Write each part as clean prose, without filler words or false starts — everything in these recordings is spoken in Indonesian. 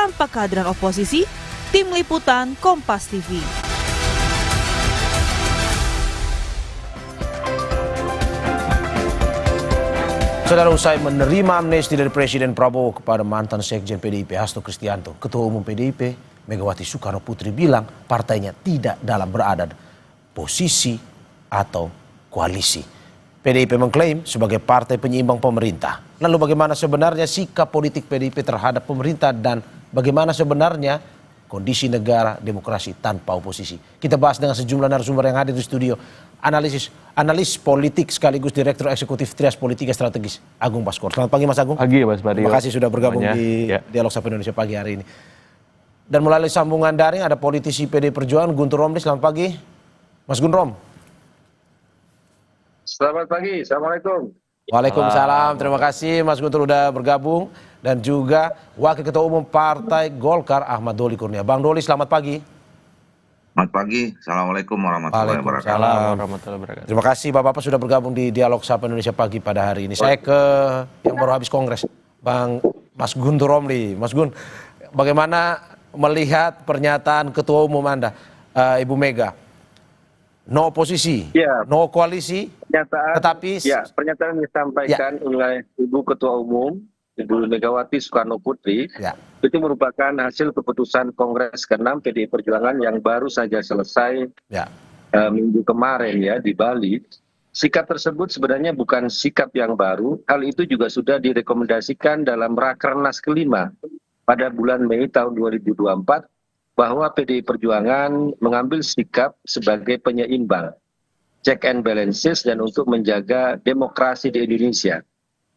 tanpa kehadiran oposisi. Tim Liputan Kompas TV. Saudara, usai menerima amnesti dari Presiden Prabowo kepada mantan Sekjen PDIP Hasto Kristianto, Ketua Umum PDIP Megawati Soekarno Putri bilang partainya tidak dalam berada posisi atau koalisi. PDIP mengklaim sebagai partai penyeimbang pemerintah. Lalu bagaimana sebenarnya sikap politik PDIP terhadap pemerintah dan bagaimana sebenarnya kondisi negara demokrasi tanpa oposisi? Kita bahas dengan sejumlah narasumber yang hadir di studio. Analis politik sekaligus Direktur Eksekutif Trias Politika Strategis Agung Baskoro. Selamat pagi Mas Agung. Pagi Mas Badio. Terima kasih sudah bergabung di Dialog Sapa Indonesia pagi hari ini. Dan melalui sambungan daring ada politisi PD Perjuangan Guntur Romli. Selamat pagi Mas Gun Rom. Selamat pagi, Assalamualaikum. Waalaikumsalam, terima kasih Mas Guntur sudah bergabung. Dan juga Wakil Ketua Umum Partai Golkar Ahmad Doli Kurnia. Bang Doli, selamat pagi. Selamat pagi, Assalamualaikum warahmatullahi wabarakatuh. Terima kasih Bapak-Bapak sudah bergabung di Dialog Sapa Indonesia pagi pada hari ini. Saya ke yang baru habis kongres, Mas Guntur Romli. Mas Gun, bagaimana melihat pernyataan Ketua Umum Anda, Ibu Mega? No oposisi, no koalisi, tetapi pernyataan yang disampaikan oleh Ibu Ketua Umum, Ibu Megawati Soekarno Putri, itu merupakan hasil keputusan Kongres ke-6 PDI Perjuangan yang baru saja selesai minggu kemarin di Bali. Sikap tersebut sebenarnya bukan sikap yang baru, hal itu juga sudah direkomendasikan dalam Rakernas ke-5 pada bulan Mei tahun 2024, bahwa PDI Perjuangan mengambil sikap sebagai penyeimbang, check and balances, dan untuk menjaga demokrasi di Indonesia.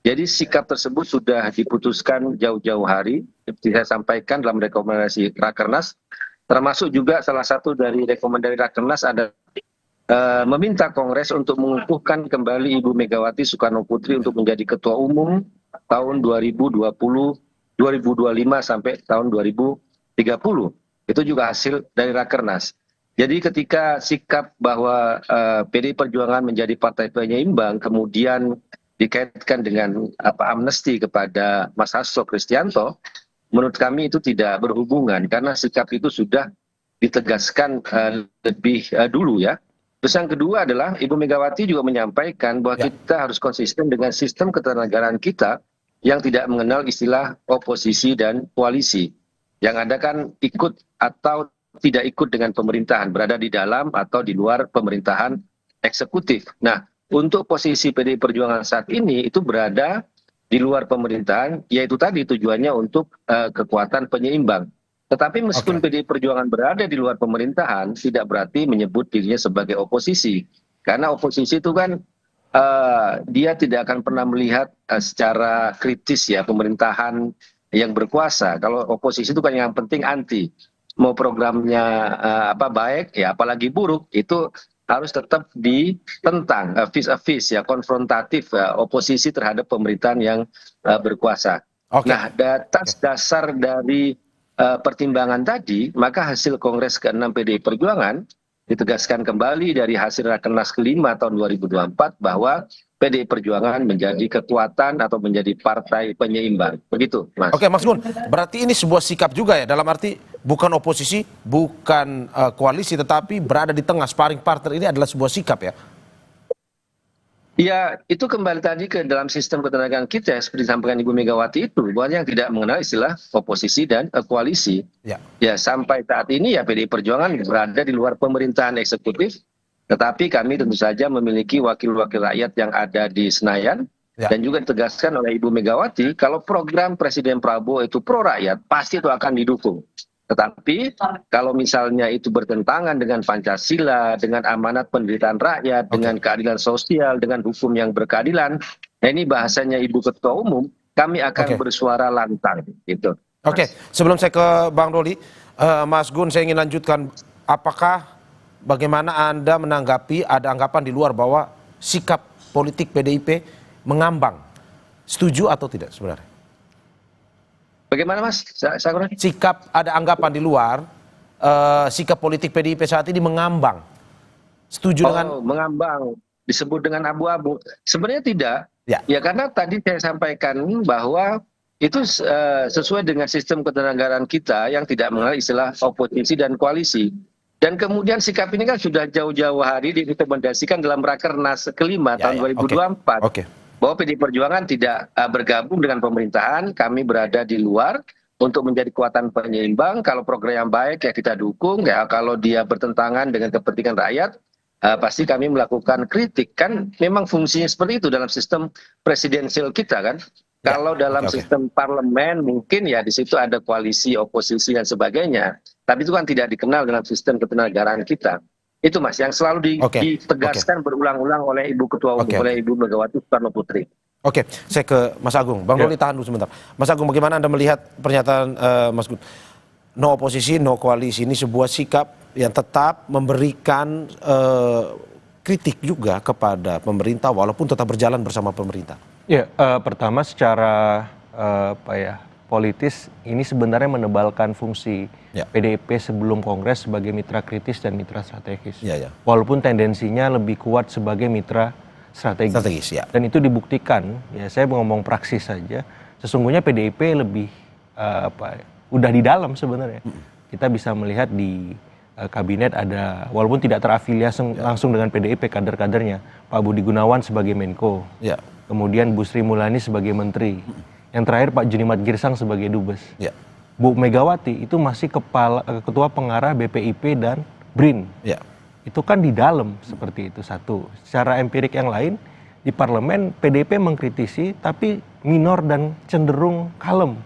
Jadi sikap tersebut sudah diputuskan jauh-jauh hari, seperti saya sampaikan dalam rekomendasi Rakernas, termasuk juga salah satu dari rekomendasi Rakernas ada meminta Kongres untuk mengukuhkan kembali Ibu Megawati Soekarno Putri untuk menjadi Ketua Umum tahun 2025 sampai tahun 2030. Itu juga hasil dari Rakernas. Jadi ketika sikap bahwa PDI Perjuangan menjadi partai penyeimbang kemudian dikaitkan dengan amnesti kepada Mas Hasto Kristianto, menurut kami itu tidak berhubungan karena sikap itu sudah ditegaskan lebih dulu ya. Terus yang kedua adalah Ibu Megawati juga menyampaikan bahwa kita harus konsisten dengan sistem ketatanegaraan kita yang tidak mengenal istilah oposisi dan koalisi. Yang ada kan ikut atau tidak ikut dengan pemerintahan, berada di dalam atau di luar pemerintahan eksekutif. Nah, untuk posisi PDI Perjuangan saat ini itu berada di luar pemerintahan, yaitu tadi tujuannya untuk kekuatan penyeimbang. Tetapi meskipun PDI Perjuangan berada di luar pemerintahan, tidak berarti menyebut dirinya sebagai oposisi. Karena oposisi itu kan dia tidak akan pernah melihat secara kritis pemerintahan yang berkuasa. Kalau oposisi itu kan yang penting anti. Mau programnya baik apalagi buruk itu harus tetap ditentang, vis-a-vis konfrontatif oposisi terhadap pemerintahan yang berkuasa. Nah, atas dasar dari pertimbangan tadi, maka hasil Kongres ke-6 PDI Perjuangan ditegaskan kembali dari hasil Rakernas ke-5 tahun 2024 bahwa PDI Perjuangan menjadi kekuatan atau menjadi partai penyeimbang. Begitu, Mas. Oke, Mas Gun, berarti ini sebuah sikap juga ya, dalam arti bukan oposisi, bukan koalisi, tetapi berada di tengah, sparring partner ini adalah sebuah sikap ya? Ya, itu kembali tadi ke dalam sistem ketenagaan kita, seperti disampaikan Ibu Megawati itu, bahwa yang tidak mengenal istilah oposisi dan koalisi. Ya, sampai saat ini PDI Perjuangan berada di luar pemerintahan eksekutif, tetapi kami tentu saja memiliki wakil-wakil rakyat yang ada di Senayan, dan juga ditegaskan oleh Ibu Megawati, kalau program Presiden Prabowo itu pro rakyat, pasti itu akan didukung. Tetapi kalau misalnya itu bertentangan dengan Pancasila, dengan amanat penderitaan rakyat, dengan keadilan sosial, dengan hukum yang berkeadilan, nah ini bahasanya Ibu Ketua Umum, kami akan bersuara lantang. Gitu. Sebelum saya ke Bang Doli, Mas Gun, saya ingin lanjutkan, bagaimana Anda menanggapi ada anggapan di luar bahwa sikap politik PDIP mengambang? Setuju atau tidak sebenarnya? Bagaimana Mas? Sikap, ada anggapan di luar, sikap politik PDIP saat ini mengambang. Setuju dengan? Mengambang, disebut dengan abu-abu. Sebenarnya tidak. Ya karena tadi saya sampaikan bahwa itu sesuai dengan sistem ketatanegaraan kita yang tidak mengenal istilah oposisi dan koalisi. Dan kemudian sikap ini kan sudah jauh-jauh hari direkomendasikan dalam Rakernas kelima tahun 2024. Bahwa PDI Perjuangan tidak bergabung dengan pemerintahan, kami berada di luar untuk menjadi kekuatan penyeimbang. Kalau program yang baik ya kita dukung, ya kalau dia bertentangan dengan kepentingan rakyat, pasti kami melakukan kritik. Kan memang fungsinya seperti itu dalam sistem presidensial kita kan. Kalau dalam sistem parlemen mungkin ya di situ ada koalisi, oposisi dan sebagainya. Tapi itu kan tidak dikenal dalam sistem ketatanegaraan kita. Itu Mas yang selalu ditegaskan berulang-ulang oleh Ibu Ketua Umum, oleh Ibu Megawati Soekarno Putri. Oke, saya ke Mas Agung. Bang Doli tahan dulu sebentar. Mas Agung, bagaimana Anda melihat pernyataan Mas Gun? No oposisi, no koalisi ini sebuah sikap yang tetap memberikan kritik juga kepada pemerintah walaupun tetap berjalan bersama pemerintah. Ya, pertama secara politis ini sebenarnya menebalkan fungsi PDIP sebelum Kongres sebagai mitra kritis dan mitra strategis. Walaupun tendensinya lebih kuat sebagai mitra strategis. Dan itu dibuktikan, ya saya ngomong praksis saja, sesungguhnya PDIP lebih udah di dalam sebenarnya. Kita bisa melihat di kabinet ada, walaupun tidak terafiliasi langsung dengan PDIP kader-kadernya, Pak Budi Gunawan sebagai Menko. Kemudian Bu Sri Mulyani sebagai menteri. Yang terakhir Pak Junimat Girsang sebagai dubes. Bu Megawati itu masih ketua pengarah BPIP dan BRIN. Itu kan di dalam seperti itu satu. Secara empirik yang lain di parlemen PDIP mengkritisi tapi minor dan cenderung kalem.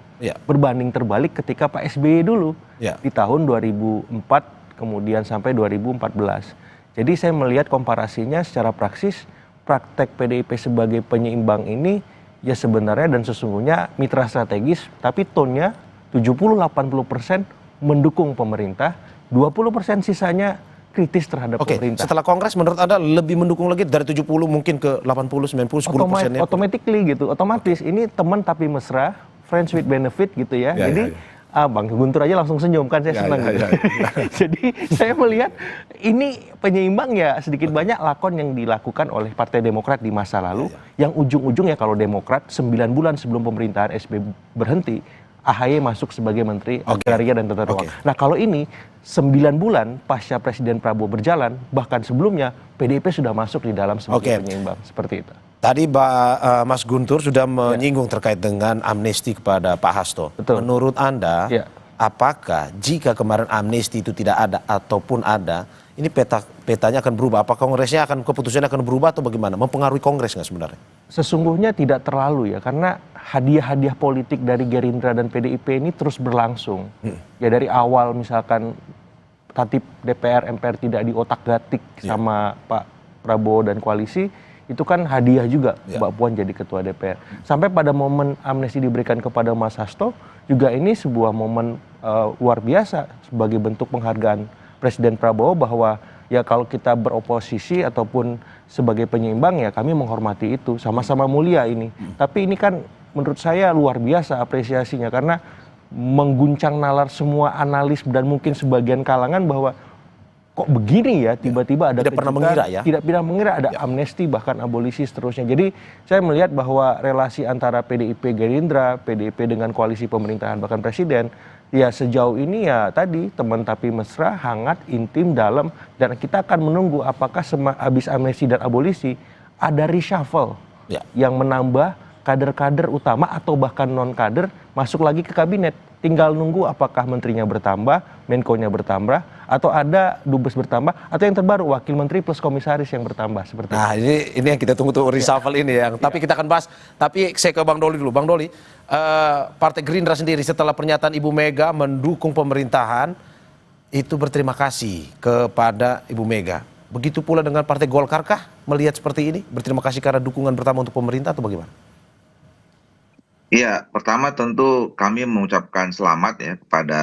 Berbanding terbalik ketika Pak SBY dulu di tahun 2004 kemudian sampai 2014. Jadi saya melihat komparasinya secara praksis. Praktek PDIP sebagai penyeimbang ini ya sebenarnya dan sesungguhnya mitra strategis, tapi tone-nya 70-80% mendukung pemerintah, 20% sisanya kritis terhadap pemerintah. Setelah Kongres menurut Anda lebih mendukung lagi dari 70 mungkin ke 80, 90, 10%? Automatically gitu, otomatis. Ini teman tapi mesra, friends with benefit gitu ya. Jadi Bang Guntur aja langsung senyum kan, saya senang. Jadi saya melihat ini penyeimbang ya sedikit banyak lakon yang dilakukan oleh Partai Demokrat di masa lalu, yang ujung-ujungnya kalau Demokrat 9 bulan sebelum pemerintahan SBY berhenti, AHY masuk sebagai Menteri Agraria dan Tata Ruang. Nah kalau ini 9 bulan pasca Presiden Prabowo berjalan, bahkan sebelumnya PDIP sudah masuk di dalam sebagai penyeimbang, seperti itu. Tadi Mas Guntur sudah menyinggung terkait dengan amnesti kepada Pak Hasto. Menurut Anda, apakah jika kemarin amnesti itu tidak ada ataupun ada, ini petanya akan berubah? Apakah Kongresnya keputusannya akan berubah atau bagaimana? Mempengaruhi Kongres nggak sebenarnya? Sesungguhnya tidak terlalu ya, karena hadiah-hadiah politik dari Gerindra dan PDIP ini terus berlangsung. Ya dari awal misalkan tatip DPR, MPR tidak diotak-gatik sama Pak Prabowo dan koalisi, itu kan hadiah juga Mbak Puan jadi ketua DPR. Sampai pada momen amnesti diberikan kepada Mas Hasto, juga ini sebuah momen luar biasa sebagai bentuk penghargaan Presiden Prabowo bahwa ya kalau kita beroposisi ataupun sebagai penyeimbang ya kami menghormati itu, sama-sama mulia ini. Tapi ini kan menurut saya luar biasa apresiasinya karena mengguncang nalar semua analis dan mungkin sebagian kalangan bahwa kok begini ya tiba-tiba ada tidak pernah mengira ya, tidak pernah mengira ada amnesti bahkan abolisi seterusnya. Jadi saya melihat bahwa relasi antara PDIP Gerindra, PDIP dengan koalisi pemerintahan bahkan presiden ya sejauh ini ya tadi teman tapi mesra, hangat, intim, dalam, dan kita akan menunggu apakah habis amnesti dan abolisi ada reshuffle yang menambah kader-kader utama atau bahkan non kader masuk lagi ke kabinet. Tinggal nunggu apakah menterinya bertambah, Menko-nya bertambah, atau ada dubes bertambah, atau yang terbaru wakil menteri plus komisaris yang bertambah seperti itu. Nah ini yang kita tunggu tuh reshuffle ini yang. Tapi kita akan bahas. Tapi saya ke Bang Doli dulu. Bang Doli, Partai Gerindra sendiri setelah pernyataan Ibu Mega mendukung pemerintahan itu berterima kasih kepada Ibu Mega. Begitu pula dengan Partai Golkar kah melihat seperti ini? Berterima kasih karena dukungan pertama untuk pemerintah atau bagaimana? Iya, pertama tentu kami mengucapkan selamat ya kepada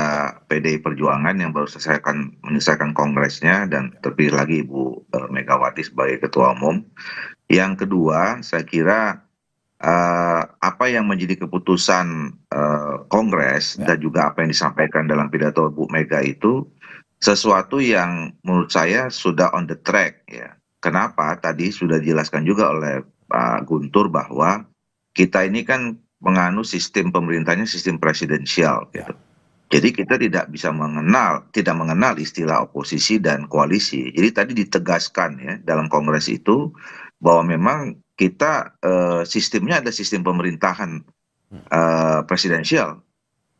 PDI Perjuangan yang baru menyelesaikan kongresnya dan terpilih lagi Ibu Megawati sebagai Ketua Umum. Yang kedua, saya kira apa yang menjadi keputusan Kongres dan juga apa yang disampaikan dalam pidato Bu Mega itu sesuatu yang menurut saya sudah on the track ya. Kenapa? Tadi sudah dijelaskan juga oleh Pak Guntur bahwa kita ini kan menganut sistem pemerintahnya sistem presidensial gitu. Jadi kita tidak mengenal istilah oposisi dan koalisi. Jadi tadi ditegaskan ya dalam kongres itu bahwa memang kita sistemnya ada sistem pemerintahan presidensial.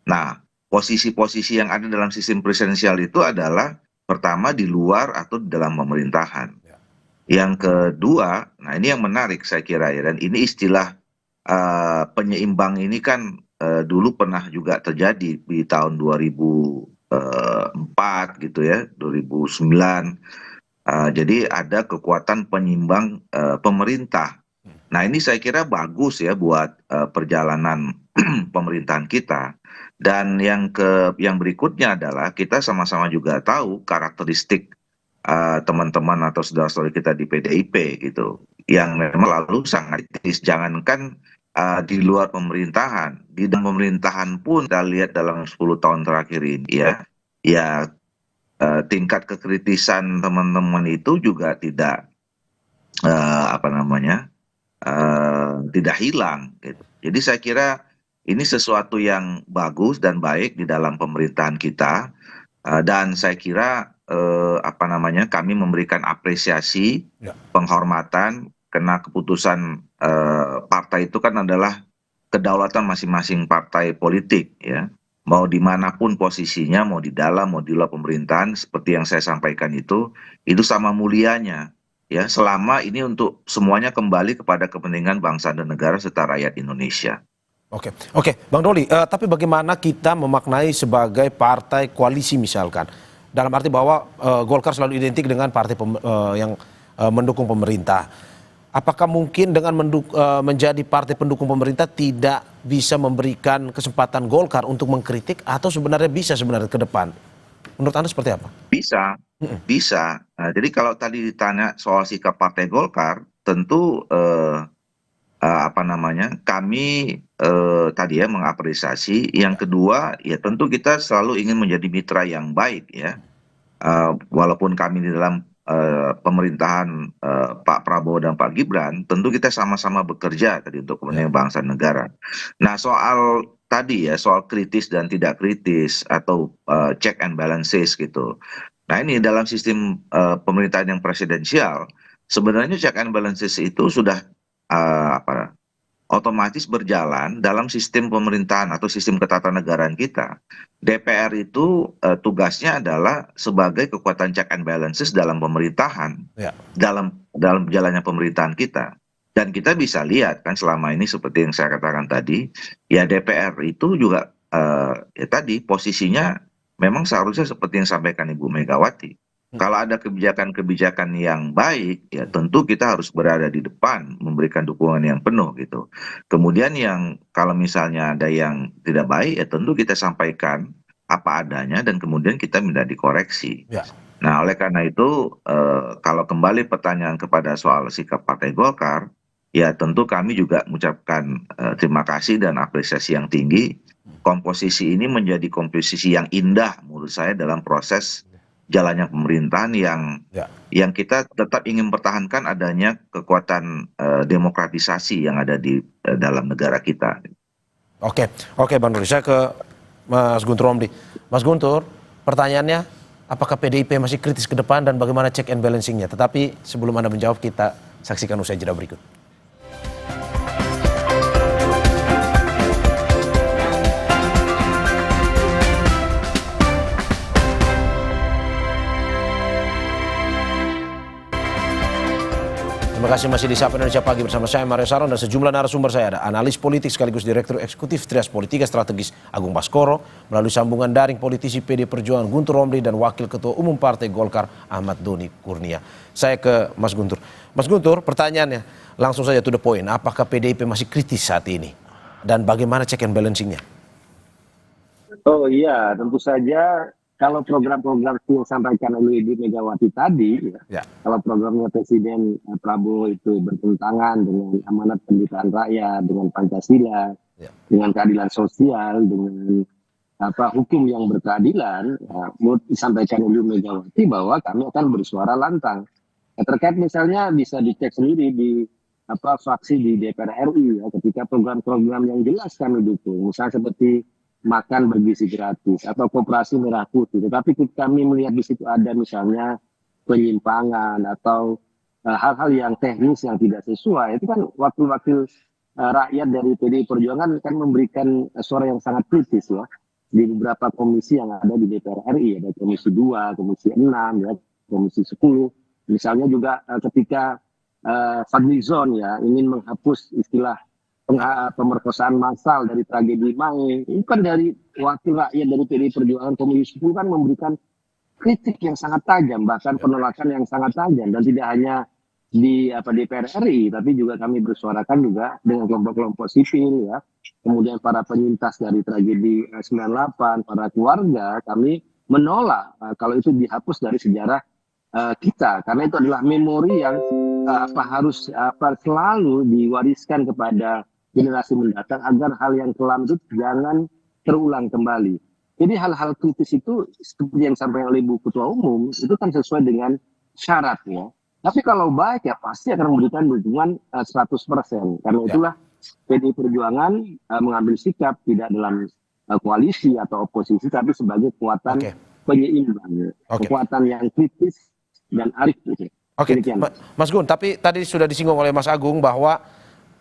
Nah, posisi-posisi yang ada dalam sistem presidensial itu adalah pertama di luar atau di dalam pemerintahan. Yang kedua, nah ini yang menarik saya kira ya, dan ini istilah penyeimbang ini kan dulu pernah juga terjadi di tahun 2004 gitu ya, 2009. Jadi ada kekuatan penyeimbang pemerintah. Nah ini saya kira bagus ya buat perjalanan pemerintahan kita. Dan yang berikutnya adalah kita sama-sama juga tahu karakteristik teman-teman atau saudara-saudara kita di PDIP gitu, yang memang lalu sangat kritis. Jangankan di luar pemerintahan, di dalam pemerintahan pun kita lihat dalam 10 tahun terakhir ini ya tingkat kekritisan teman-teman itu juga tidak tidak hilang gitu. Jadi saya kira ini sesuatu yang bagus dan baik di dalam pemerintahan kita, dan saya kira kami memberikan apresiasi, penghormatan, karena keputusan partai itu kan adalah kedaulatan masing-masing partai politik ya, mau dimanapun posisinya, mau di dalam mau di luar pemerintahan, seperti yang saya sampaikan itu sama mulianya ya, selama ini untuk semuanya kembali kepada kepentingan bangsa dan negara serta rakyat Indonesia. Oke, Bang Doli, tapi bagaimana kita memaknai sebagai partai koalisi misalkan, dalam arti bahwa Golkar selalu identik dengan partai yang mendukung pemerintah. Apakah mungkin dengan menjadi partai pendukung pemerintah tidak bisa memberikan kesempatan Golkar untuk mengkritik, atau sebenarnya bisa ke depan? Menurut Anda seperti apa? Bisa. Nah, jadi kalau tadi ditanya soal sikap Partai Golkar, tentu kami tadi ya mengapresiasi. Yang kedua ya tentu kita selalu ingin menjadi mitra yang baik ya. Walaupun kami di dalam pemerintahan Pak Prabowo dan Pak Gibran, tentu kita sama-sama bekerja tadi untuk kepentingan bangsa dan negara. Nah soal tadi ya, soal kritis dan tidak kritis atau check and balances gitu. Nah ini dalam sistem pemerintahan yang presidensial, sebenarnya check and balances itu sudah otomatis berjalan dalam sistem pemerintahan atau sistem ketatanegaraan kita. DPR itu tugasnya adalah sebagai kekuatan check and balances dalam pemerintahan, dalam jalannya pemerintahan kita. Dan kita bisa lihat kan selama ini seperti yang saya katakan tadi, ya DPR itu juga ya tadi posisinya memang seharusnya seperti yang sampaikan Ibu Megawati. Kalau ada kebijakan-kebijakan yang baik, ya tentu kita harus berada di depan, memberikan dukungan yang penuh gitu. Kemudian yang kalau misalnya ada yang tidak baik, ya tentu kita sampaikan apa adanya dan kemudian kita minta dikoreksi. Nah oleh karena itu, kalau kembali pertanyaan kepada soal sikap Partai Golkar, ya tentu kami juga mengucapkan terima kasih dan apresiasi yang tinggi. Komposisi ini menjadi komposisi yang indah menurut saya dalam proses jalannya pemerintahan yang kita tetap ingin pertahankan adanya kekuatan demokratisasi yang ada di dalam negara kita. Oke, Bang Doli, saya ke Mas Guntur Romli. Mas Guntur, pertanyaannya, apakah PDIP masih kritis ke depan dan bagaimana check and balancingnya? Tetapi sebelum Anda menjawab, kita saksikan usai jeda berikut. Terima kasih masih di Sapa Indonesia Pagi bersama saya Mario Saron dan sejumlah narasumber saya. Ada analis politik sekaligus Direktur Eksekutif Trias Politika Strategis Agung Baskoro, melalui sambungan daring politisi PD Perjuangan Guntur Romli dan Wakil Ketua Umum Partai Golkar Ahmad Doni Kurnia. Saya ke Mas Guntur. Mas Guntur, pertanyaannya langsung saja to the point. Apakah PDIP masih kritis saat ini? Dan bagaimana check and balancingnya? Oh iya, tentu saja. Kalau program-program yang disampaikan oleh Ibu Megawati tadi, kalau programnya Presiden Prabowo itu bertentangan dengan amanat pendirian rakyat, dengan Pancasila, dengan keadilan sosial, dengan hukum yang berkeadilan, menurut disampaikan oleh Ibu Megawati bahwa kami akan bersuara lantang. Terkait misalnya bisa dicek sendiri di fraksi di DPR RI ya, ketika program-program yang jelas kami dukung, misalnya seperti makan bergizi gratis atau koperasi merah putih. Tetapi kami melihat di situ ada misalnya penyimpangan atau hal-hal yang teknis yang tidak sesuai. Itu kan wakil-wakil rakyat dari PDI Perjuangan kan memberikan suara yang sangat kritis ya di beberapa komisi yang ada di DPR RI, ada komisi 2, komisi 6, ya, komisi 10. Misalnya juga ketika Fadlizon ya ingin menghapus istilah pemerkosaan massal dari tragedi Maui, itu kan dari wakil rakyat dari PDI Perjuangan Komisi 10 kan memberikan kritik yang sangat tajam, bahkan penolakan yang sangat tajam, dan tidak hanya di DPR RI, tapi juga kami bersuarakan juga dengan kelompok-kelompok sipil ya, kemudian para penyintas dari tragedi 98, para keluarga, kami menolak kalau itu dihapus dari sejarah kita, karena itu adalah memori yang harus selalu diwariskan kepada generasi mendatang agar hal yang kelam itu jangan terulang kembali. Jadi hal-hal kritis itu seperti yang disampaikan oleh Ibu Ketua Umum itu kan sesuai dengan syaratnya. Tapi kalau baik ya pasti akan memberikan dukungan 100%. Karena itulah PDI Perjuangan mengambil sikap tidak dalam koalisi atau oposisi, tapi sebagai kekuatan penyeimbang, kekuatan yang kritis dan arif. Oke, Mas Gun, tapi tadi sudah disinggung oleh Mas Agung bahwa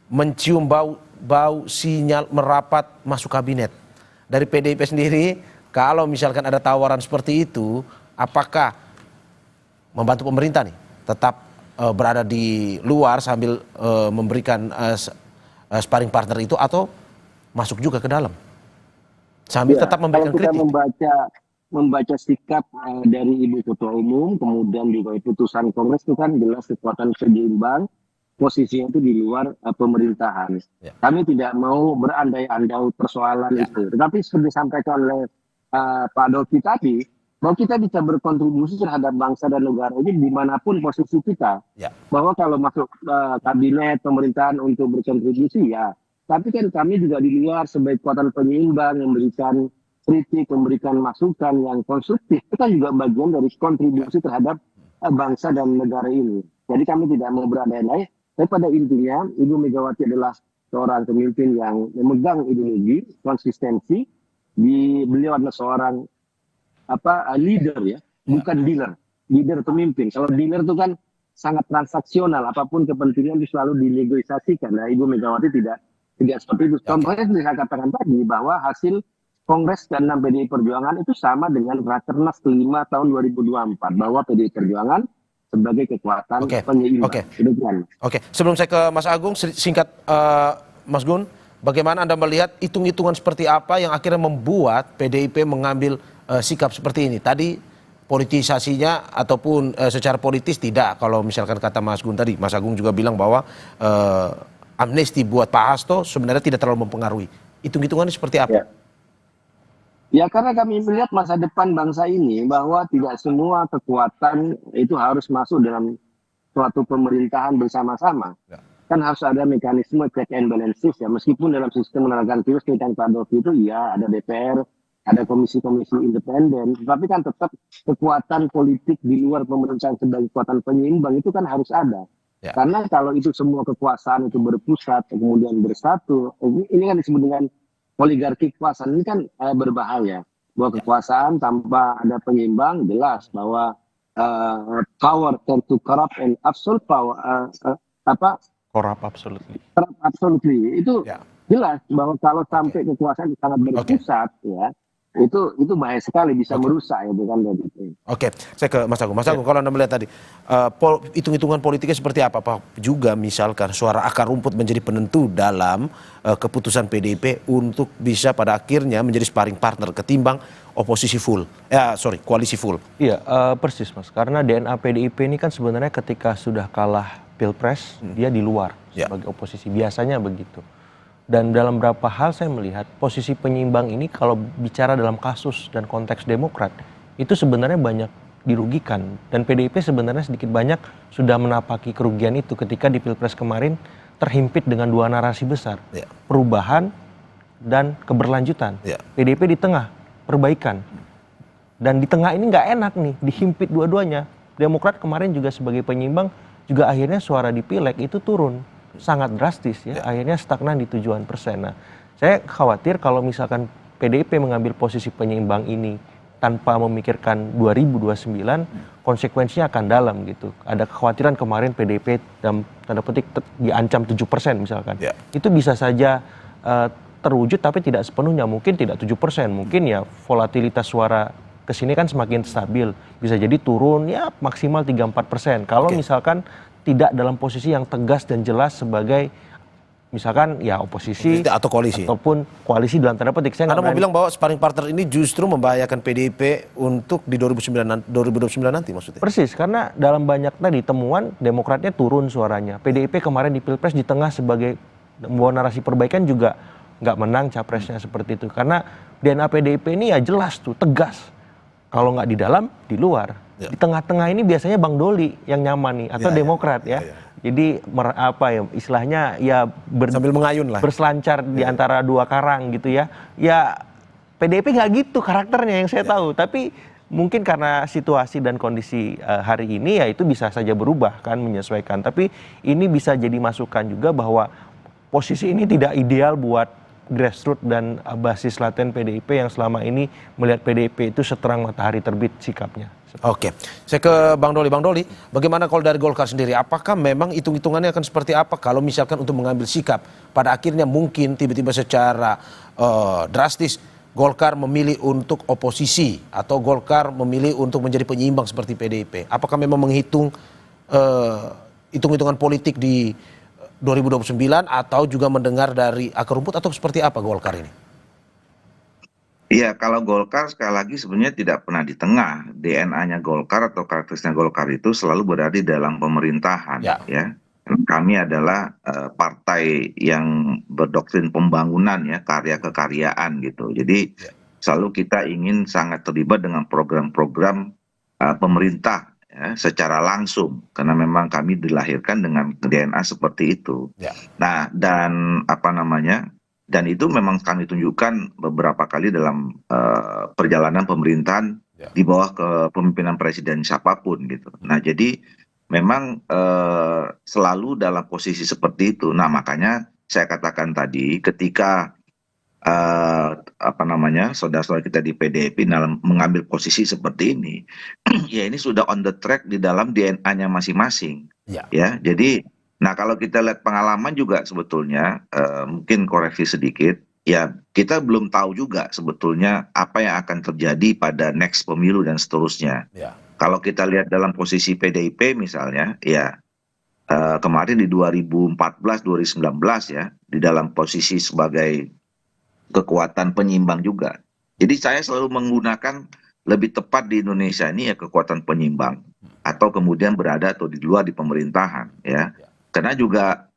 mencium bau sinyal merapat masuk kabinet. Dari PDIP sendiri, kalau misalkan ada tawaran seperti itu, apakah membantu pemerintah nih tetap berada di luar sambil memberikan sparring partner itu, atau masuk juga ke dalam sambil tetap memberikan kritik? Kita membaca sikap dari Ibu Ketua Umum, kemudian juga putusan Kongres itu kan jelas kekuatan penyeimbang, posisinya itu di luar pemerintahan. Kami tidak mau berandai-andai persoalan itu. Tetapi seperti disampaikan oleh Pak Doki tadi, bahwa kita bisa berkontribusi terhadap bangsa dan negara ini dimanapun posisi kita. Bahwa kalau masuk kabinet pemerintahan untuk berkontribusi ya, tapi kan kami juga di luar sebagai kekuatan penyeimbang, memberikan kritik, memberikan masukan yang konstruktif. Itu kan juga bagian dari kontribusi terhadap bangsa dan negara ini. Jadi kami tidak mau berandai-andai. Tapi pada intinya, Ibu Megawati adalah seorang pemimpin yang memegang ideologi, konsistensi. Beliau adalah seorang leader ya, bukan dealer. Leader pemimpin. Kalau dealer itu kan sangat transaksional, apapun kepentingan itu selalu dinegosiasikan. Nah, Ibu Megawati tidak seperti itu. Contohnya seperti saya katakan tadi, bahwa hasil Kongres ke-6 PDI Perjuangan itu sama dengan Rakernas ke-5 tahun 2024, bahwa PDI Perjuangan sebagai kekuatan penyeimbang. Oke, sebelum saya ke Mas Agung, singkat Mas Gun, bagaimana Anda melihat hitung-hitungan seperti apa yang akhirnya membuat PDIP mengambil sikap seperti ini? Tadi politisasinya ataupun secara politis tidak, kalau misalkan kata Mas Gun tadi, Mas Agung juga bilang bahwa amnesti buat Pak Hasto sebenarnya tidak terlalu mempengaruhi. Hitung-hitungannya seperti apa? Ya, karena kami melihat masa depan bangsa ini bahwa tidak semua kekuatan itu harus masuk dalam suatu pemerintahan bersama-sama. Kan harus ada mekanisme check and balances ya, meskipun dalam sistem menenaga virus yang Pak Dovi itu ya ada DPR, ada komisi-komisi independen, tapi kan tetap kekuatan politik di luar pemerintahan sebagai kekuatan penyeimbang itu kan harus ada. Karena kalau itu semua kekuasaan itu berpusat kemudian bersatu, ini kan disebut dengan oligarki kekuasaan, ini kan berbahaya. Bahwa kekuasaan tanpa ada penyeimbang, jelas bahwa power tend to corrupt and absolute power corrupt absolutely. Corrupt absolutely. Itu jelas bahwa kalau sampai kekuasaan sangat berpusat ya, itu bahaya sekali, bisa merusak ya, bukan begitu. Oke, saya ke Mas Agung. Mas Agung, kalau Anda melihat tadi hitung-hitungan politiknya seperti apa? Pak, juga misalkan suara akar rumput menjadi penentu dalam keputusan PDIP untuk bisa pada akhirnya menjadi sparring partner ketimbang oposisi full, koalisi full. Iya, persis Mas. Karena DNA PDIP ini kan sebenarnya ketika sudah kalah pilpres, dia di luar sebagai oposisi, biasanya begitu. Dan dalam beberapa hal saya melihat posisi penyeimbang ini kalau bicara dalam kasus dan konteks Demokrat itu sebenarnya banyak dirugikan. Dan PDIP sebenarnya sedikit banyak sudah menapaki kerugian itu ketika di Pilpres kemarin terhimpit dengan dua narasi besar. Perubahan dan keberlanjutan. PDIP di tengah, perbaikan. Dan di tengah ini nggak enak nih, dihimpit dua-duanya. Demokrat kemarin juga sebagai penyeimbang juga akhirnya suara di Pileg itu turun. sangat drastis ya, akhirnya stagnan di 7-an persen. Nah, saya khawatir kalau misalkan PDIP mengambil posisi penyeimbang ini tanpa memikirkan 2029, konsekuensinya akan dalam gitu. Ada kekhawatiran kemarin PDIP dalam tanda petik diancam 7% misalkan. Itu bisa saja terwujud tapi tidak sepenuhnya, mungkin tidak 7%, mungkin ya volatilitas suara kesini kan semakin stabil, bisa jadi turun ya maksimal 3-4%. Kalau misalkan tidak dalam posisi yang tegas dan jelas sebagai misalkan ya oposisi atau koalisi ataupun koalisi dalam tanda petik. Saya mau bilang bahwa sparring partner ini justru membahayakan PDIP untuk di 2029 nanti maksudnya. Persis, karena dalam banyak tadi temuan Demokratnya turun suaranya. PDIP kemarin di Pilpres di tengah sebagai membawa narasi perbaikan juga nggak menang capresnya seperti itu. Karena DNA PDIP ini ya jelas tuh, tegas. Kalau nggak di dalam, di luar. Di tengah-tengah ini biasanya Bang Doli yang nyaman nih, atau Demokrat ya. Jadi apa ya istilahnya ya sambil mengayun lah, berselancar di antara dua karang gitu ya. Ya PDIP nggak gitu karakternya yang saya tahu. Tapi mungkin karena situasi dan kondisi hari ini ya itu bisa saja berubah kan, menyesuaikan. Tapi ini bisa jadi masukan juga bahwa posisi ini tidak ideal buat grassroots dan basis laten PDIP yang selama ini melihat PDIP itu seterang matahari terbit sikapnya. Oke, saya ke Bang Doli. Bang Doli, bagaimana kalau dari Golkar sendiri? Apakah memang hitung-hitungannya akan seperti apa kalau misalkan untuk mengambil sikap pada akhirnya mungkin tiba-tiba secara drastis Golkar memilih untuk oposisi atau Golkar memilih untuk menjadi penyeimbang seperti PDIP? Apakah memang menghitung hitung-hitungan politik di 2029 atau juga mendengar dari akar rumput atau seperti apa Golkar ini? Iya, kalau Golkar sekali lagi sebenarnya tidak pernah di tengah. DNA-nya Golkar atau karakteristik Golkar itu selalu berada di dalam pemerintahan. Ya. Kami adalah partai yang berdoktrin pembangunan ya, karya kekaryaan gitu. Jadi selalu kita ingin sangat terlibat dengan program-program pemerintah ya, secara langsung karena memang kami dilahirkan dengan DNA seperti itu. Nah, dan dan itu memang kami tunjukkan beberapa kali dalam perjalanan pemerintahan di bawah kepemimpinan presiden siapapun gitu. Nah, jadi memang selalu dalam posisi seperti itu. Nah, makanya saya katakan tadi ketika saudara-saudara kita di PDIP dalam mengambil posisi seperti ini, ya ini sudah on the track di dalam DNA-nya masing-masing. Ya, jadi nah kalau kita lihat pengalaman juga sebetulnya mungkin koreksi sedikit, ya kita belum tahu juga sebetulnya apa yang akan terjadi pada next pemilu dan seterusnya. Kalau kita lihat dalam posisi PDIP misalnya, ya kemarin di 2014-2019 ya, di dalam posisi sebagai kekuatan penyimbang juga. Jadi saya selalu menggunakan lebih tepat di Indonesia ini ya kekuatan penyimbang atau kemudian berada atau di luar di pemerintahan ya. Karena juga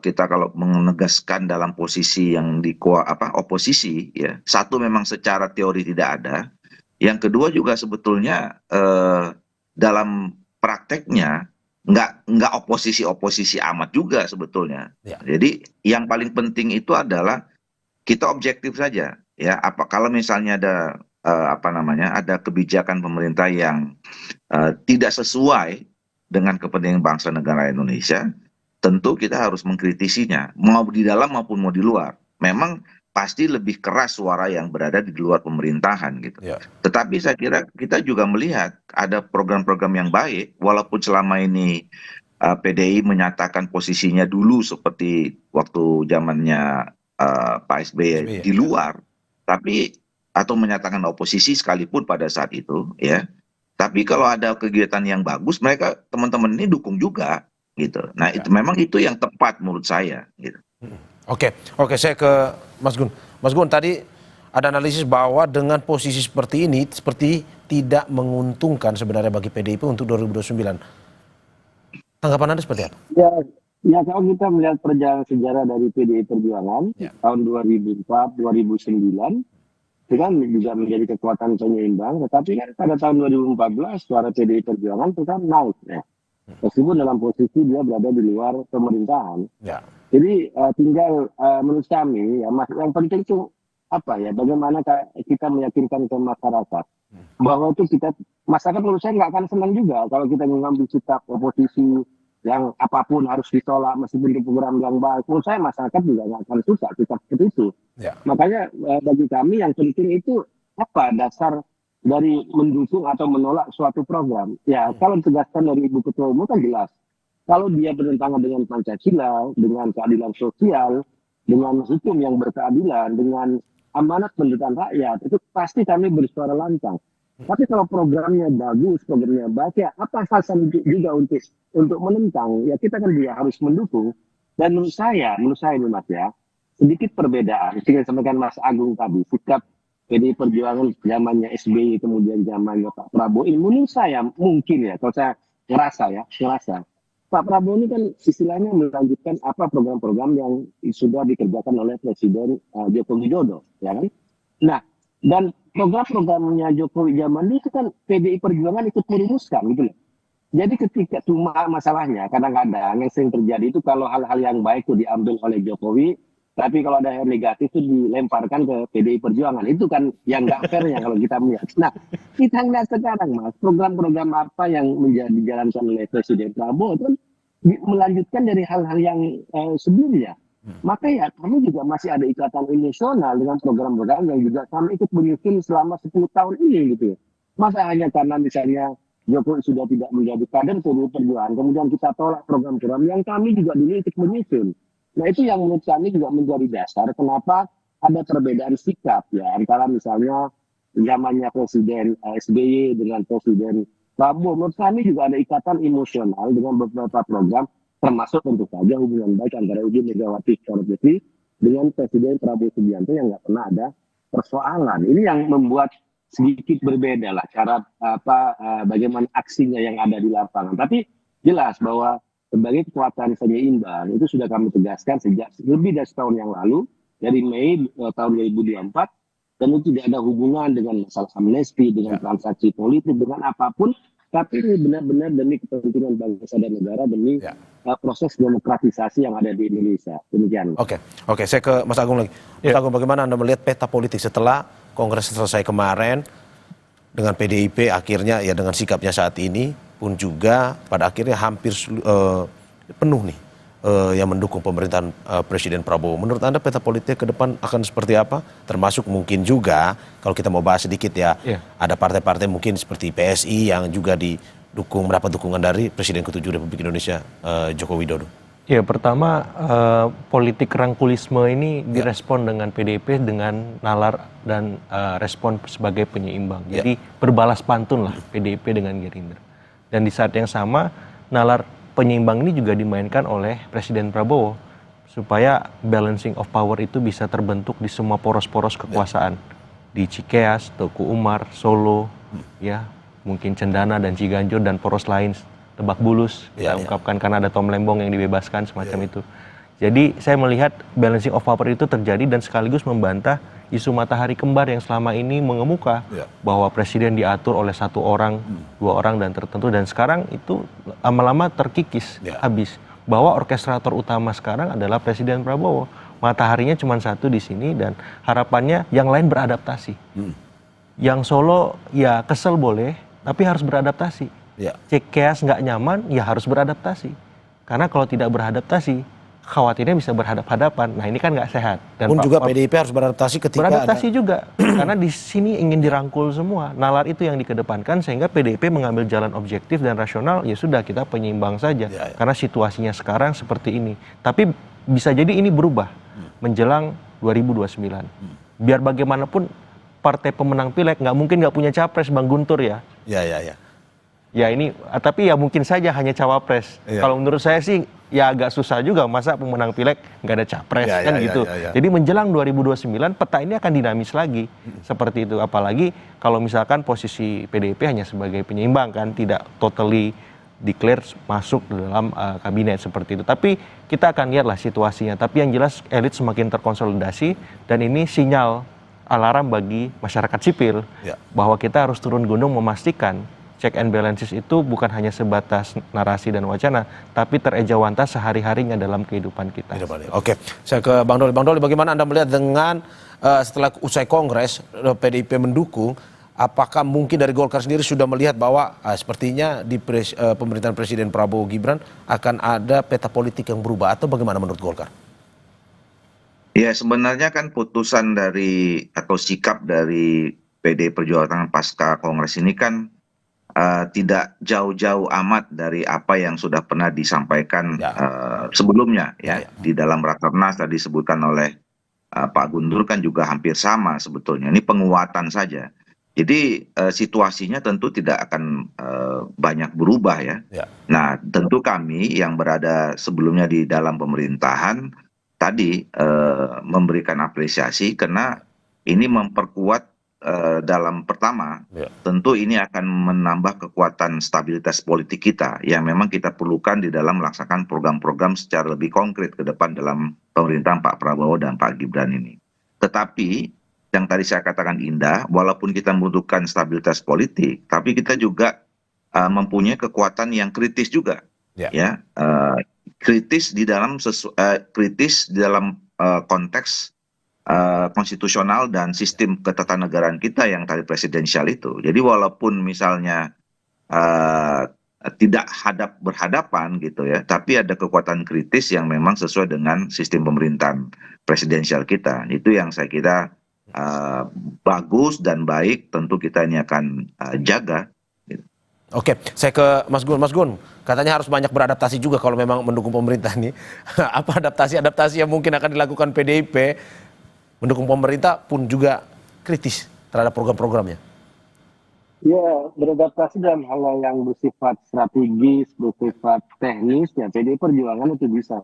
kita kalau menegaskan dalam posisi yang di oposisi ya, satu memang secara teori tidak ada, yang kedua juga sebetulnya dalam prakteknya nggak oposisi amat juga sebetulnya. Jadi yang paling penting itu adalah kita objektif saja ya. Kalau misalnya ada ada kebijakan pemerintah yang tidak sesuai dengan kepentingan bangsa negara Indonesia, tentu kita harus mengkritisinya, mau di dalam maupun mau di luar. Memang pasti lebih keras suara yang berada di luar pemerintahan gitu. Tetapi saya kira kita juga melihat ada program-program yang baik, walaupun selama ini PDI menyatakan posisinya dulu seperti waktu zamannya Pak SBY di luar, tapi atau menyatakan oposisi sekalipun pada saat itu ya. Tapi kalau ada kegiatan yang bagus, mereka teman-teman ini dukung juga, gitu. Nah, itu memang itu yang tepat menurut saya, gitu. Oke, saya ke Mas Gun. Mas Gun, tadi ada analisis bahwa dengan posisi seperti ini, seperti tidak menguntungkan sebenarnya bagi PDIP untuk 2029. Tanggapan Anda seperti apa? Ya kalau kita melihat perjalanan sejarah dari PDI Perjuangan tahun 2004, 2009. Itu kan juga menjadi kekuatan penyeimbang, tetapi kan pada tahun 2014 suara PDI Perjuangan itu kan naik ya. Meskipun dalam posisi dia berada di luar pemerintahan. Jadi tinggal menurut kami ya, yang penting itu bagaimana kita meyakinkan ke masyarakat bahwa itu masyarakat menurut saya nggak akan senang juga kalau kita mengambil sikap oposisi yang apapun harus ditolak meskipun itu program yang baik. Menurut saya masyarakat juga nggak akan suka sikap seperti itu. Makanya bagi kami yang penting itu apa dasar dari mendukung atau menolak suatu program. Ya kalau ditegaskan dari Ibu Ketua Umum kan jelas. Kalau dia bertentangan dengan Pancasila, dengan keadilan sosial, dengan hukum yang berkeadilan, dengan amanat pendirian rakyat, itu pasti kami bersuara lantang. Tapi kalau programnya bagus, programnya baik, ya apa alasan juga untuk menentang? Ya kita kan juga harus mendukung. Dan menurut saya ini Mas ya, sedikit perbedaan. Seperti sampaikan Mas Agung tadi, sikap PDI Perjuangan zamannya SBY kemudian zamannya Pak Prabowo. Ini menurut saya mungkin ya, kalau saya ngerasa. Pak Prabowo ini kan istilahnya melanjutkan apa program-program yang sudah dikerjakan oleh Presiden Joko Widodo, ya kan? Nah, dan program-programnya Jokowi zaman itu kan PDI Perjuangan ikut merumuskan gitu loh. Jadi ketika cuma masalahnya kadang-kadang yang sering terjadi itu kalau hal-hal yang baik itu diambil oleh Jokowi, tapi kalau ada yang negatif itu dilemparkan ke PDI Perjuangan. Itu kan yang nggak fairnya kalau kita melihat. Nah, kita lihat sekarang Mas, program-program apa yang dijalankan oleh Presiden Prabowo itu kan melanjutkan dari hal-hal yang sebelumnya. Maka ya kami juga masih ada ikatan emosional dengan program-program yang juga kami ikut menyusun selama 10 tahun ini gitu ya. Masa hanya karena misalnya Jokowi sudah tidak menjadi kader PDI Perjuangan, kemudian kita tolak program-program yang kami juga dulu ikut menyusun. Nah itu yang menurut kami juga menjadi dasar kenapa ada perbedaan sikap ya antara misalnya zamannya Presiden SBY dengan Presiden Prabowo. Menurut kami juga ada ikatan emosional dengan beberapa program, termasuk tentu saja hubungan baik antara Ibu Megawati Soekarno Putri dengan Presiden Prabowo Subianto yang nggak pernah ada persoalan. Ini yang membuat sedikit berbeda lah cara bagaimana aksinya yang ada di lapangan. Tapi jelas bahwa sebagai kekuatan penyeimbang itu sudah kami tegaskan sejak lebih dari setahun yang lalu, dari Mei tahun 2024, dan itu tidak ada hubungan dengan masalah amnesti, dengan transaksi politik, dengan apapun. Tapi ini benar-benar demi kepentingan bangsa dan negara, demi proses demokratisasi yang ada di Indonesia. Demikian. Oke, saya ke Mas Agung lagi. Mas Agung, bagaimana Anda melihat peta politik setelah Kongres selesai kemarin dengan PDIP akhirnya ya dengan sikapnya saat ini pun juga pada akhirnya hampir penuh nih yang mendukung pemerintahan Presiden Prabowo. Menurut Anda peta politik ke depan akan seperti apa? Termasuk mungkin juga kalau kita mau bahas sedikit ya, ada partai-partai mungkin seperti PSI yang juga didukung, mendapat dukungan dari Presiden ke-7 Republik Indonesia Joko Widodo. Ya pertama politik rangkulisme ini direspon dengan PDIP dengan nalar dan respon sebagai penyeimbang. Jadi berbalas pantun lah PDIP dengan Gerindra. Dan di saat yang sama nalar penyeimbang ini juga dimainkan oleh Presiden Prabowo supaya balancing of power itu bisa terbentuk di semua poros-poros kekuasaan. Di Cikeas, Teguh Umar, Solo, ya mungkin Cendana dan Ciganjur dan poros lain. Lebak Bulus, kita ungkapkan karena ada Tom Lembong yang dibebaskan semacam itu. Jadi saya melihat balancing of power itu terjadi dan sekaligus membantah isu matahari kembar yang selama ini mengemuka bahwa presiden diatur oleh satu orang, dua orang dan tertentu, dan sekarang itu lama-lama terkikis habis bahwa orkestrator utama sekarang adalah Presiden Prabowo. Mataharinya cuma satu di sini dan harapannya yang lain beradaptasi. Yang Solo ya kesel boleh, tapi harus beradaptasi. Cikeas nggak nyaman, ya harus beradaptasi. Karena kalau tidak beradaptasi, khawatirnya bisa berhadap-hadapan. Nah ini kan nggak sehat. Dan juga PDIP harus beradaptasi ketika beradaptasi juga. Karena di sini ingin dirangkul semua. Nalar itu yang dikedepankan sehingga PDIP mengambil jalan objektif dan rasional. Ya sudah kita penyeimbang saja. Karena situasinya sekarang seperti ini. Tapi bisa jadi ini berubah menjelang 2029. Biar bagaimanapun partai pemenang pileg nggak mungkin nggak punya capres, Bang Guntur ya. Ya ini, tapi ya mungkin saja hanya cawapres. Kalau menurut saya sih ya agak susah juga, masa pemenang pileg nggak ada capres kan gitu. Jadi menjelang 2029 peta ini akan dinamis lagi seperti itu. Apalagi kalau misalkan posisi PDIP hanya sebagai penyeimbang kan, tidak totally declare masuk dalam kabinet seperti itu. Tapi kita akan lihatlah situasinya. Tapi yang jelas elit semakin terkonsolidasi dan ini sinyal alarm bagi masyarakat sipil bahwa kita harus turun gunung memastikan check and balances itu bukan hanya sebatas narasi dan wacana, tapi terejawantah sehari-harinya dalam kehidupan kita. Oke, saya ke Bang Doli. Bang Doli, bagaimana Anda melihat dengan setelah usai Kongres PDIP mendukung, apakah mungkin dari Golkar sendiri sudah melihat bahwa sepertinya di pemerintahan Presiden Prabowo Gibran akan ada peta politik yang berubah, atau bagaimana menurut Golkar? Ya, sebenarnya kan putusan dari atau sikap dari PD Perjuangan pasca Kongres ini kan tidak jauh-jauh amat dari apa yang sudah pernah disampaikan sebelumnya ya. Di dalam Rakernas tadi disebutkan oleh Pak Guntur kan juga hampir sama sebetulnya. Ini penguatan saja. Jadi situasinya tentu tidak akan banyak berubah ya. Nah, tentu kami yang berada sebelumnya di dalam pemerintahan tadi memberikan apresiasi karena ini memperkuat dalam pertama, tentu ini akan menambah kekuatan stabilitas politik kita yang memang kita perlukan di dalam melaksanakan program-program secara lebih konkret ke depan dalam pemerintahan Pak Prabowo dan Pak Gibran ini. Tetapi yang tadi saya katakan indah, walaupun kita membutuhkan stabilitas politik, tapi kita juga mempunyai kekuatan yang kritis juga, ya, kritis di dalam konteks konstitusional dan sistem ketatanegaraan kita yang tadi presidensial itu. Jadi walaupun misalnya tidak berhadapan gitu ya, tapi ada kekuatan kritis yang memang sesuai dengan sistem pemerintahan presidensial kita. Itu yang saya kira bagus dan baik, tentu kita ini akan jaga. Gitu. Oke, saya ke Mas Gun. Mas Gun, katanya harus banyak beradaptasi juga kalau memang mendukung pemerintah ini. Apa adaptasi yang mungkin akan dilakukan PDIP mendukung pemerintah pun juga kritis terhadap program-programnya? Ya, beradaptasi dalam hal yang bersifat strategis, bersifat teknis, ya PDI Perjuangan itu bisa.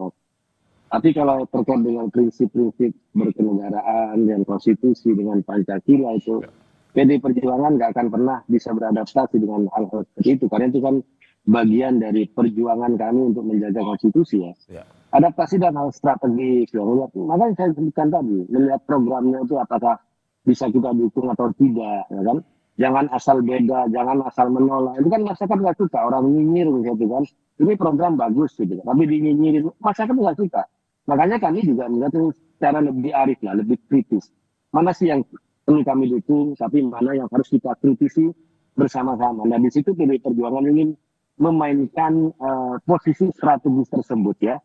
Tapi kalau terkait dengan prinsip-prinsip berkenegaraan dan konstitusi dengan Pancasila itu, PDI Perjuangan nggak akan pernah bisa beradaptasi dengan hal-hal seperti itu. Karena itu kan bagian dari perjuangan kami untuk menjaga konstitusi ya. Adaptasi dan hal strategis. Ya. Makanya saya sebutkan tadi, melihat programnya itu apakah bisa kita dukung atau tidak. Ya kan? Jangan asal beda, jangan asal menolak. Itu kan masyarakat nggak suka, orang nyinyir gitu kan. Ini program bagus gitu, tapi dinyinyirin, masyarakat nggak suka. Makanya kami juga melihat secara lebih arif lah, lebih kritis. Mana sih yang perlu kami dukung, tapi mana yang harus kita kritisi bersama-sama. Nah di situ PDI Perjuangan ingin memainkan posisi strategis tersebut ya.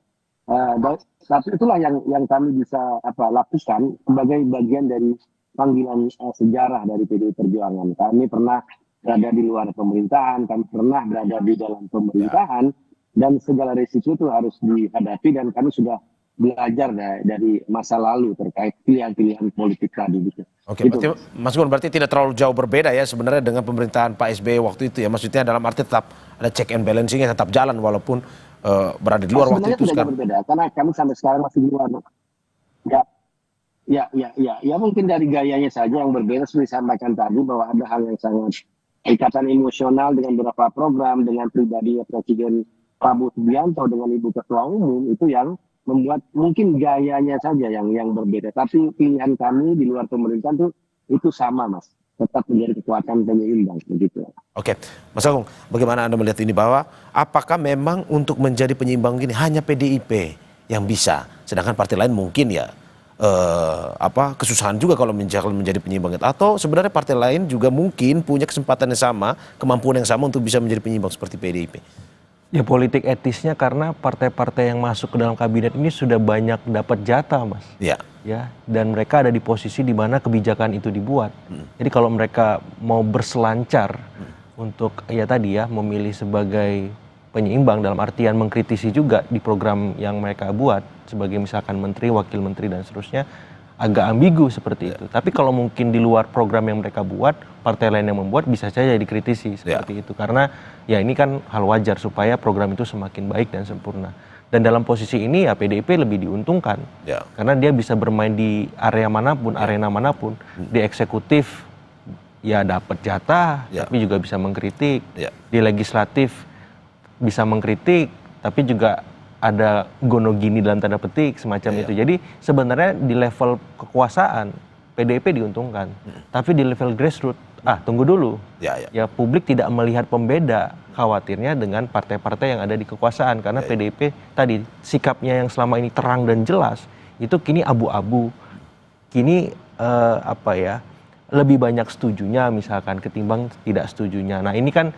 Tapi itulah yang kami bisa lakukan sebagai bagian dari panggilan sejarah dari PDI Perjuangan. Kami pernah berada di luar pemerintahan, kami pernah berada di dalam pemerintahan, dan segala risiko itu harus dihadapi, dan kami sudah belajar dari masa lalu terkait pilihan-pilihan politik tadi. Gitu. Oke, berarti, Mas Gun, berarti tidak terlalu jauh berbeda ya sebenarnya dengan pemerintahan Pak SBY waktu itu ya. Maksudnya dalam arti tetap ada check and balancing-nya, tetap jalan walaupun berada di luar waktu itu. Sebenarnya berbeda, karena kami sampai sekarang masih di luar. Ya mungkin dari gayanya saja yang berbeda, seperti disampaikan tadi bahwa ada hal yang sangat ikatan emosional dengan beberapa program, dengan pribadinya Presiden Prabowo Subianto dengan Ibu Ketua Umum, itu yang membuat mungkin gayanya saja yang berbeda. Tapi pilihan kami di luar pemerintahan itu sama, Mas. Tetap menjadi kekuatan penyeimbang begitu. Oke, Mas Agung, bagaimana Anda melihat ini, bahwa apakah memang untuk menjadi penyeimbang ini hanya PDIP yang bisa, sedangkan partai lain mungkin ya kesusahan juga kalau menjadi penyeimbang itu, atau sebenarnya partai lain juga mungkin punya kesempatan yang sama, kemampuan yang sama untuk bisa menjadi penyeimbang seperti PDIP? Ya politik etisnya, karena partai-partai yang masuk ke dalam kabinet ini sudah banyak dapat jatah, Mas. Ya, dan mereka ada di posisi di mana kebijakan itu dibuat. Jadi kalau mereka mau berselancar untuk ya tadi ya memilih sebagai penyeimbang dalam artian mengkritisi juga di program yang mereka buat sebagai misalkan menteri, wakil menteri dan seterusnya, agak ambigu seperti itu. Tapi kalau mungkin di luar program yang mereka buat, partai lain yang membuat bisa saja dikritisi seperti itu. Karena ya ini kan hal wajar supaya program itu semakin baik dan sempurna. Dan dalam posisi ini ya PDIP lebih diuntungkan. Karena dia bisa bermain di area manapun, arena manapun. Di eksekutif ya dapat jatah, tapi juga bisa mengkritik. Di legislatif bisa mengkritik, tapi juga ada gonogini dalam tanda petik semacam itu. Jadi sebenarnya di level kekuasaan PDIP diuntungkan, tapi di level grassroots tunggu dulu. Ya publik tidak melihat pembeda, khawatirnya dengan partai-partai yang ada di kekuasaan, karena PDIP tadi sikapnya yang selama ini terang dan jelas itu kini abu-abu, kini lebih banyak setujunya misalkan ketimbang tidak setujunya. Nah ini kan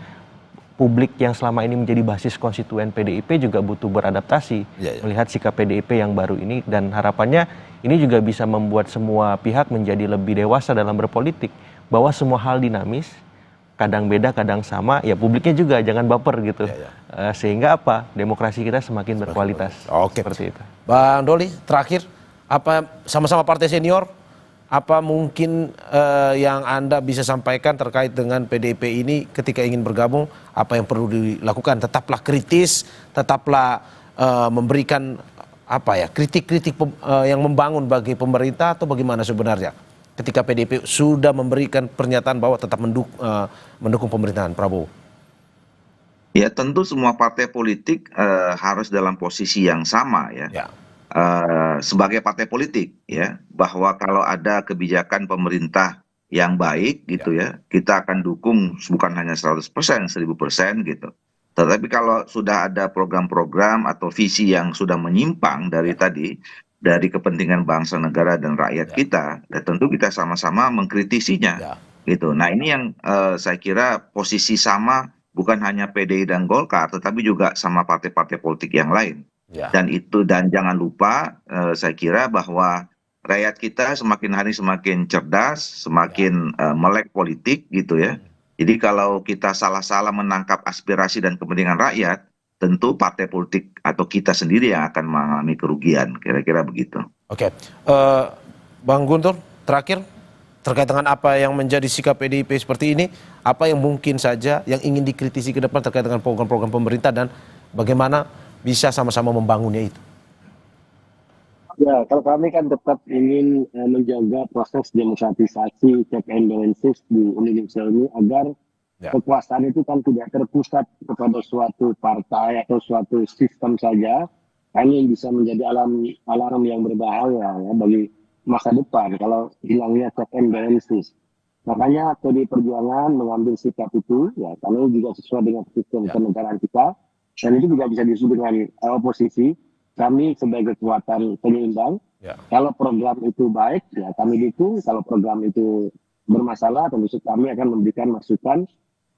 publik yang selama ini menjadi basis konstituen PDIP juga butuh beradaptasi melihat sikap PDIP yang baru ini, dan harapannya ini juga bisa membuat semua pihak menjadi lebih dewasa dalam berpolitik, bahwa semua hal dinamis, kadang beda kadang sama, ya publiknya juga jangan baper gitu. Sehingga apa, demokrasi kita semakin berkualitas. Oke. Seperti itu. Bang Doli, terakhir, apa sama-sama partai senior, apa mungkin yang Anda bisa sampaikan terkait dengan PDIP ini ketika ingin bergabung, apa yang perlu dilakukan? Tetaplah kritis, tetaplah memberikan apa ya, kritik-kritik yang membangun bagi pemerintah, atau bagaimana sebenarnya ketika PDIP sudah memberikan pernyataan bahwa tetap mendukung pemerintahan Prabowo? Ya tentu semua partai politik harus dalam posisi yang sama ya. Sebagai partai politik ya, bahwa kalau ada kebijakan pemerintah yang baik gitu ya, kita akan dukung bukan hanya 100%, 1000% gitu. Tetapi kalau sudah ada program-program atau visi yang sudah menyimpang dari dari kepentingan bangsa, negara dan rakyat kita, ya tentu kita sama-sama mengkritisinya gitu. Nah ini yang saya kira posisi sama bukan hanya PDI dan Golkar, tetapi juga sama partai-partai politik yang lain. Dan jangan lupa saya kira bahwa rakyat kita semakin hari semakin cerdas, semakin melek politik gitu ya. Jadi kalau kita salah-salah menangkap aspirasi dan kepentingan rakyat, tentu partai politik atau kita sendiri yang akan mengalami kerugian, kira-kira begitu. Oke, Bang Guntur, terakhir terkait dengan apa yang menjadi sikap PDIP seperti ini, apa yang mungkin saja yang ingin dikritisi ke depan terkait dengan program-program pemerintah dan bagaimana bisa sama-sama membangunnya itu? Ya, kalau kami kan tetap ingin menjaga proses demokratisasi, check and balances di Indonesia ini agar kekuasaan itu kan tidak terpusat kepada suatu partai atau suatu sistem saja. Ini bisa menjadi alarm yang berbahaya ya, bagi masa depan kalau hilangnya check and balances. Makanya PDI Perjuangan mengambil sikap itu, ya, karena juga sesuai dengan sistem kenegaraan kita. Dan itu juga bisa disebut dengan oposisi. Kami sebagai kekuatan penyeimbang, kalau program itu baik, ya kami dukung. Kalau program itu bermasalah, tentu kami akan memberikan masukan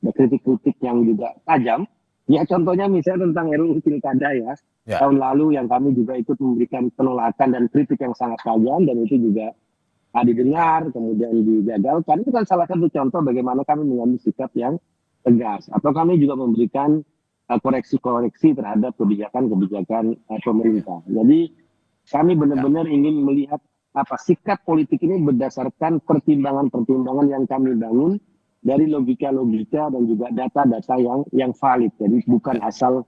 dan kritik-kritik yang juga tajam. Ya contohnya misalnya tentang RUU Pilkada ya. Tahun lalu yang kami juga ikut memberikan penolakan dan kritik yang sangat tajam, dan itu juga didengar, kemudian digagalkan. Itu kan salah satu contoh bagaimana kami mengambil sikap yang tegas. Atau kami juga memberikan koreksi-koreksi terhadap kebijakan-kebijakan pemerintah. Jadi kami benar-benar ingin melihat sikap politik ini berdasarkan pertimbangan-pertimbangan yang kami bangun dari logika-logika dan juga data-data yang valid. Jadi bukan asal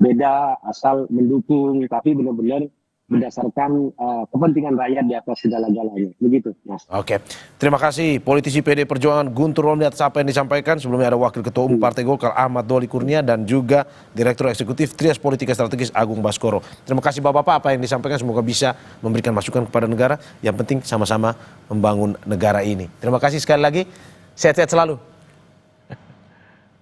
beda, asal mendukung, tapi benar-benar berdasarkan kepentingan rakyat di atas segala-galanya. Begitu, Mas. Oke, terima kasih politisi PD Perjuangan Guntur Romli atas apa yang disampaikan. Sebelumnya ada Wakil Ketua Umum Partai Golkar Ahmad Doli Kurnia dan juga Direktur Eksekutif Trias Politika Strategis Agung Baskoro. Terima kasih Bapak-Bapak apa yang disampaikan, semoga bisa memberikan masukan kepada negara. Yang penting sama-sama membangun negara ini. Terima kasih sekali lagi, sehat-sehat selalu.